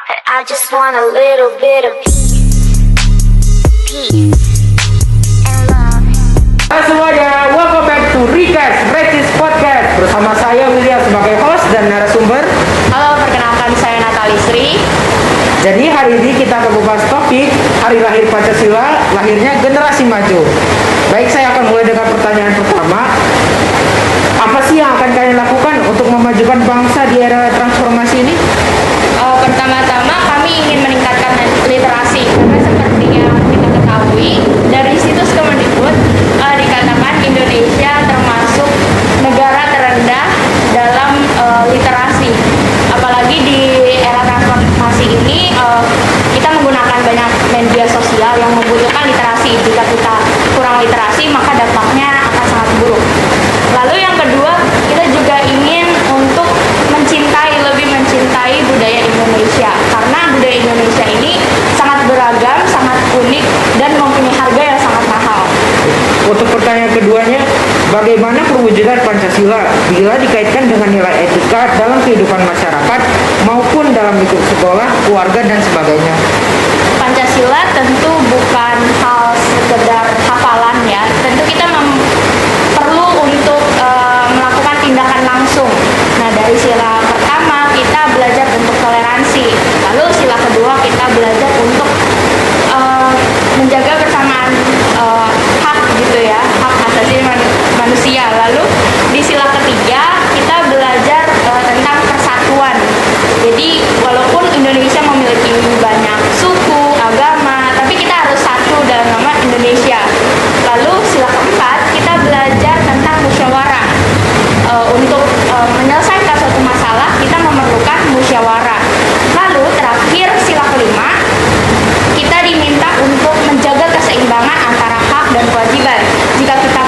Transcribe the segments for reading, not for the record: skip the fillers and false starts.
I just want a little bit of peace and love. Halo semuanya, welcome back to Rikas Recis Podcast. Bersama saya William sebagai host dan narasumber. Halo, perkenalkan saya Natali Sri. Jadi hari ini kita akan membahas topik Hari Lahir Pancasila, lahirnya generasi maju. Baik, saya akan mulai dengan pertanyaan pertama. Apa sih yang akan kalian lakukan untuk memajukan bangsa di era transformasi ini? Pertama-tama kami ingin meningkatkan literasi karena seperti yang kita ketahui dari situs Kemendikbud dikatakan Indonesia termasuk negara terendah dalam literasi. Apalagi di era transformasi ini kita menggunakan banyak media sosial yang membutuhkan literasi. Jika kita kurang literasi maka dampaknya akan sangat buruk. Lalu yang kedua, kita juga ingin untuk lebih mencintai budaya Indonesia karena budaya Indonesia ini sangat beragam, sangat unik dan mempunyai harga yang sangat mahal. Untuk pertanyaan keduanya, bagaimana perwujudan Pancasila bila dikaitkan dengan nilai etika dalam kehidupan masyarakat maupun dalam lingkup sekolah, keluarga, dan sebagainya? Pancasila tentu bukan hal sekedar hafalan ya. Tentu kita perlu untuk melakukan tindakan langsung. Nah, dari sila pertama kita belajar bentuk toleransi. Lalu sila kedua kita belajar untuk menjaga kesamaan hak gitu ya, hak asasi manusia. Lalu di sila ketiga kita belajar tentang persatuan. Jadi walaupun Indonesia memiliki banyak suku, agama, tapi kita harus satu dalam nama Indonesia. Lalu sila keempat kita belajar tentang musyawarah. Untuk menyelesaikan suatu masalah kita memerlukan musyawarah. Lalu terakhir sila kelima kita diminta untuk menjaga keseimbangan antara hak dan kewajiban. Jika kita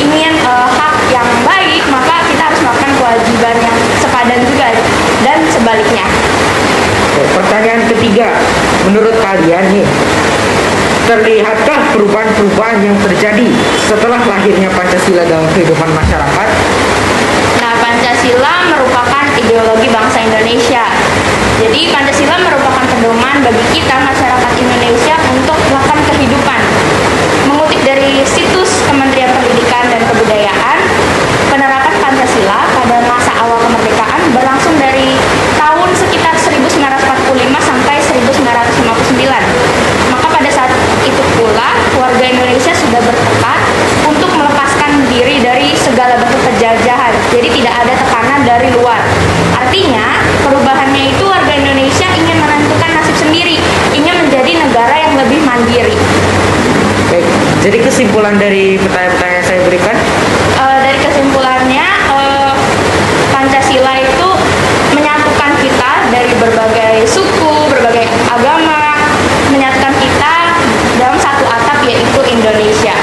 ingin hak yang baik maka kita harus melakukan kewajiban yang sepadan juga dan sebaliknya. Pertanyaan ketiga, menurut kalian nih, terlihatkah perubahan-perubahan yang terjadi setelah lahirnya Pancasila dalam kehidupan masyarakat? Nah, Pancasila merupakan ideologi bangsa Indonesia. Jadi Pancasila merupakan pedoman bagi kita masyarakat Indonesia untuk melakukan kehidupan. Mengutip dari situs Kementerian Pendidikan dan Kebudayaan, penerapan Pancasila pada masa awal kemerdekaan berlangsung dari tahun sekitar 1945 sampai 1959. Maka pada saat itu pula warga Indonesia sudah bertekad untuk melepaskan diri dari segala bentuk penjajahan. Jadi tidak ada tekanan dari luar. Artinya perubahannya itu warga Indonesia ingin menentukan nasib sendiri, ingin menjadi negara yang lebih mandiri. Baik, jadi kesimpulan dari pertanyaan-pertanyaan yang saya berikan? Dari kesimpulannya, Pancasila itu menyatukan kita dari berbagai suku, berbagai agama, menyatukan kita dalam satu atap yaitu Indonesia.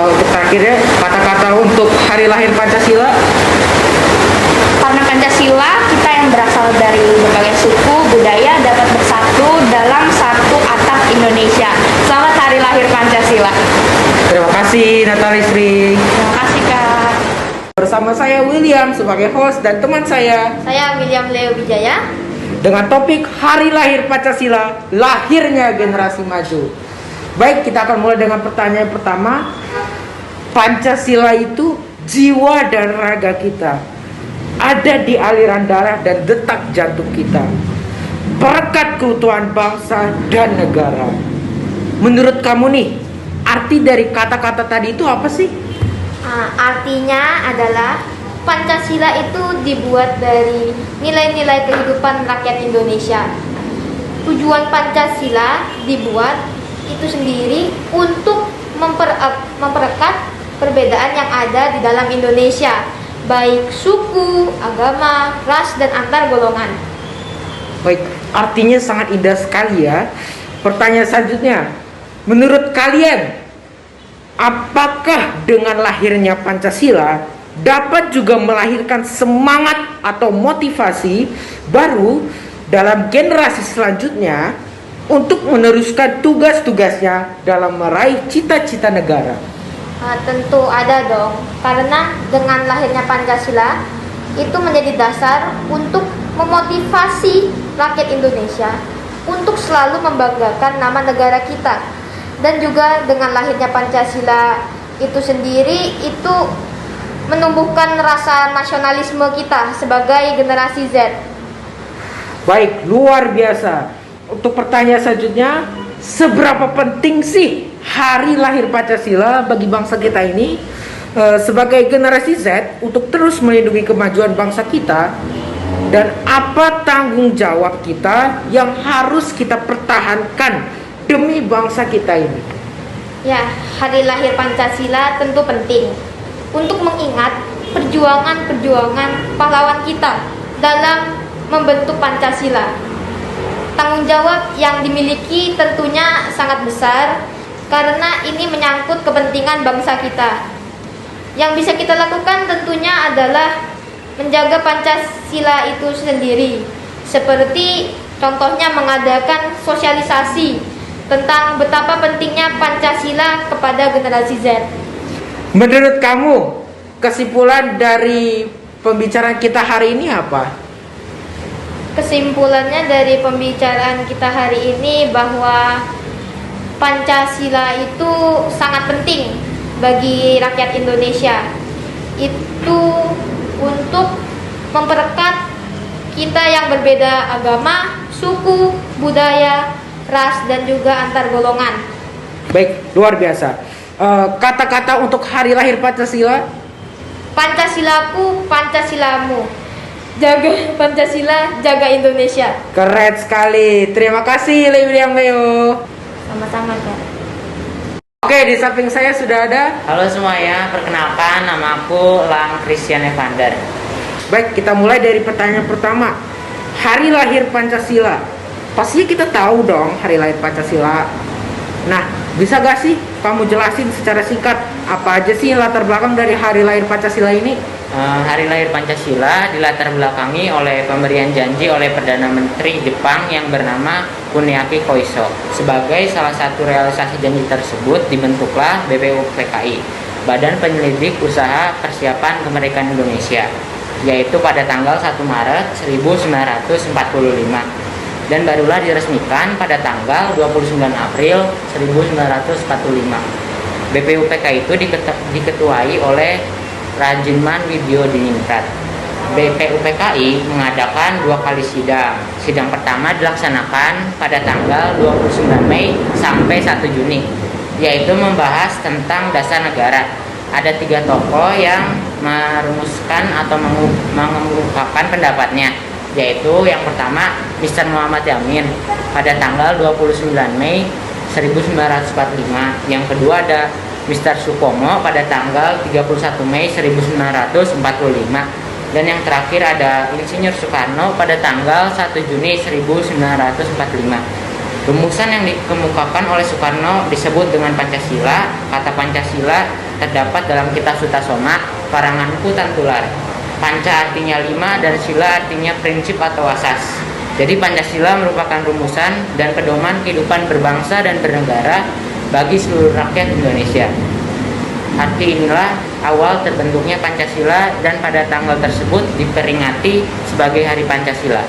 Untuk terakhirnya, kata-kata untuk hari lahir Pancasila. Karena Pancasila, kita yang berasal dari berbagai suku, budaya dapat bersatu dalam satu atap Indonesia. Selamat Hari Lahir Pancasila. Terima kasih Natali Sri. Terima kasih Kak. Bersama saya William sebagai host dan teman saya Saya William Leo Wijaya. dengan topik Hari Lahir Pancasila, lahirnya generasi maju. Baik, kita akan mulai dengan pertanyaan pertama. Pancasila itu jiwa dan raga kita, ada di aliran darah dan detak jantung kita, perekat keutuhan bangsa dan negara. Menurut kamu nih, arti dari kata-kata tadi itu apa sih? Artinya adalah Pancasila itu dibuat dari nilai-nilai kehidupan rakyat Indonesia. Tujuan Pancasila dibuat itu sendiri untuk memperekat perbedaan yang ada di dalam Indonesia, baik suku, agama, ras, dan antar golongan. Baik, artinya sangat indah sekali ya. Pertanyaan selanjutnya, menurut kalian, apakah dengan lahirnya Pancasila dapat juga melahirkan semangat atau motivasi baru dalam generasi selanjutnya untuk meneruskan tugas-tugasnya dalam meraih cita-cita negara? Tentu ada dong, karena dengan lahirnya Pancasila itu menjadi dasar untuk memotivasi rakyat Indonesia untuk selalu membanggakan nama negara kita. Dan juga dengan lahirnya Pancasila itu sendiri itu menumbuhkan rasa nasionalisme kita sebagai generasi Z. Baik, luar biasa. Untuk pertanyaan selanjutnya, seberapa penting sih hari lahir Pancasila bagi bangsa kita ini sebagai generasi Z untuk terus melindungi kemajuan bangsa kita, dan apa tanggung jawab kita yang harus kita pertahankan demi bangsa kita ini? Ya, hari lahir Pancasila tentu penting untuk mengingat perjuangan-perjuangan pahlawan kita dalam membentuk Pancasila. Tanggung jawab yang dimiliki tentunya sangat besar karena ini menyangkut kepentingan bangsa kita. Yang bisa kita lakukan tentunya adalah menjaga Pancasila itu sendiri, seperti contohnya mengadakan sosialisasi tentang betapa pentingnya Pancasila kepada generasi Z. Menurut kamu, kesimpulan dari pembicaraan kita hari ini apa? Kesimpulannya dari pembicaraan kita hari ini bahwa Pancasila itu sangat penting bagi rakyat Indonesia. Itu untuk memperekat kita yang berbeda agama, suku, budaya, ras, dan juga antar golongan. Baik, luar biasa. Kata-kata untuk hari lahir Pancasila? Pancasilaku, Pancasilamu. Jaga Pancasila, jaga Indonesia. Keren sekali. Terima kasih William Leo. Sama-sama, Kak. Oke, di samping saya sudah ada. Halo semuanya, perkenalkan nama aku Lang Christian Evander. Baik, kita mulai dari pertanyaan pertama. Hari lahir Pancasila. Pastinya kita tahu dong hari lahir Pancasila. Nah, bisa gak sih kamu jelasin secara singkat apa aja sih latar belakang dari hari lahir Pancasila ini? Hari lahir Pancasila dilatar belakangi oleh pemberian janji oleh Perdana Menteri Jepang yang bernama Kuniaki Koiso. Sebagai salah satu realisasi janji tersebut dibentuklah BPUPKI, Badan Penyelidik Usaha Persiapan Kemerdekaan Indonesia, yaitu pada tanggal 1 Maret 1945, dan barulah diresmikan pada tanggal 29 April 1945. BPUPKI itu diketuai oleh Rajiman Widyodiningrat. BPUPKI mengadakan 2 kali sidang. Sidang pertama dilaksanakan pada tanggal 29 Mei sampai 1 Juni, yaitu membahas tentang dasar negara. Ada 3 tokoh yang merumuskan atau mengungkapkan pendapatnya, yaitu yang pertama Mr. Muhammad Yamin pada tanggal 29 Mei 1945. Yang kedua ada Mr. Supomo pada tanggal 31 Mei 1945. Dan yang terakhir ada Insinyur Soekarno pada tanggal 1 Juni 1945. Rumusan yang dikemukakan oleh Soekarno disebut dengan Pancasila. Kata Pancasila terdapat dalam kitab Sutasoma, karangan Putan Tular. Panca artinya 5 dan sila artinya prinsip atau asas. Jadi Pancasila merupakan rumusan dan pedoman kehidupan berbangsa dan bernegara bagi seluruh rakyat Indonesia. Arti inilah awal terbentuknya Pancasila, dan pada tanggal tersebut diperingati sebagai Hari Pancasila.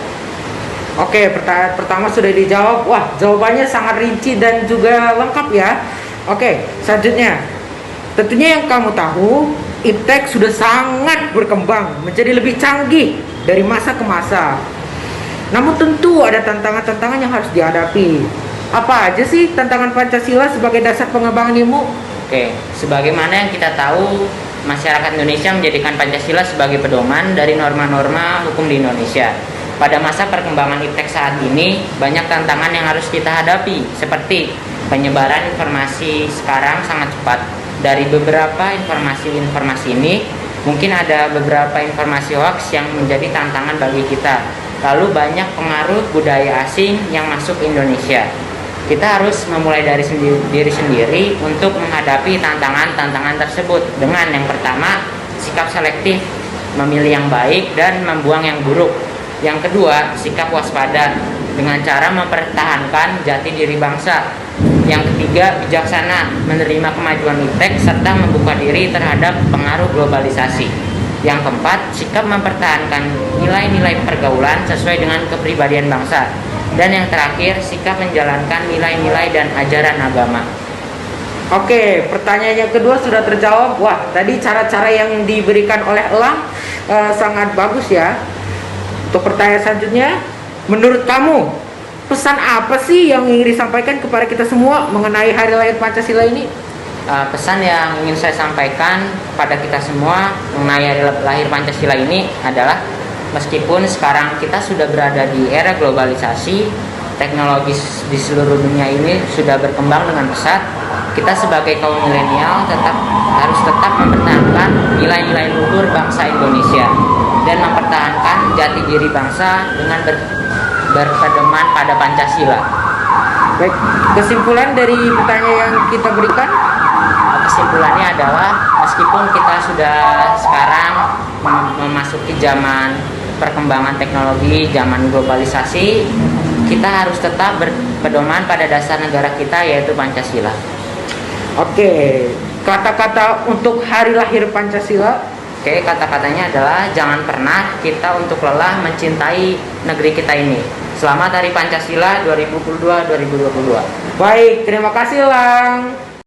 Oke, pertanyaan pertama sudah dijawab. Wah, jawabannya sangat rinci dan juga lengkap ya. Oke, selanjutnya. Tentunya yang kamu tahu, iptek sudah sangat berkembang menjadi lebih canggih dari masa ke masa. Namun tentu ada tantangan-tantangan yang harus dihadapi. Apa aja sih tantangan Pancasila sebagai dasar pengembangan ilmu? Oke, sebagaimana yang kita tahu, masyarakat Indonesia menjadikan Pancasila sebagai pedoman dari norma-norma hukum di Indonesia. Pada masa perkembangan iptek saat ini, banyak tantangan yang harus kita hadapi, seperti penyebaran informasi sekarang sangat cepat. Dari beberapa informasi ini, mungkin ada beberapa informasi hoax yang menjadi tantangan bagi kita. Lalu banyak pengaruh budaya asing yang masuk ke Indonesia. Kita harus memulai dari diri sendiri untuk menghadapi tantangan-tantangan tersebut dengan yang pertama, sikap selektif, memilih yang baik dan membuang yang buruk. Yang kedua, sikap waspada dengan cara mempertahankan jati diri bangsa. Yang ketiga, bijaksana, menerima kemajuan iptek serta membuka diri terhadap pengaruh globalisasi. Yang keempat, sikap mempertahankan nilai-nilai pergaulan sesuai dengan kepribadian bangsa. Dan yang terakhir, sikap menjalankan nilai-nilai dan ajaran agama. Oke, pertanyaan yang kedua sudah terjawab. Wah, tadi cara-cara yang diberikan oleh Elang sangat bagus ya. Untuk pertanyaan selanjutnya, menurut kamu pesan apa sih yang ingin disampaikan kepada kita semua mengenai hari lahir Pancasila ini? Pesan yang ingin saya sampaikan kepada kita semua mengenai hari lahir Pancasila ini adalah meskipun sekarang kita sudah berada di era globalisasi, teknologi di seluruh dunia ini sudah berkembang dengan pesat, kita sebagai kaum milenial harus tetap mempertahankan nilai-nilai luhur bangsa Indonesia dan mempertahankan jati diri bangsa dengan berpedoman pada Pancasila. Baik, kesimpulan dari pertanyaan yang kita berikan? Kesimpulannya adalah meskipun kita sudah sekarang memasuki zaman perkembangan teknologi, zaman globalisasi, kita harus tetap berpedoman pada dasar negara kita yaitu Pancasila. Oke, kata-kata untuk hari lahir Pancasila. Oke, kata-katanya adalah jangan pernah kita untuk lelah mencintai negeri kita ini. Selamat Hari Pancasila 2022-2022. Baik, terima kasih Lang.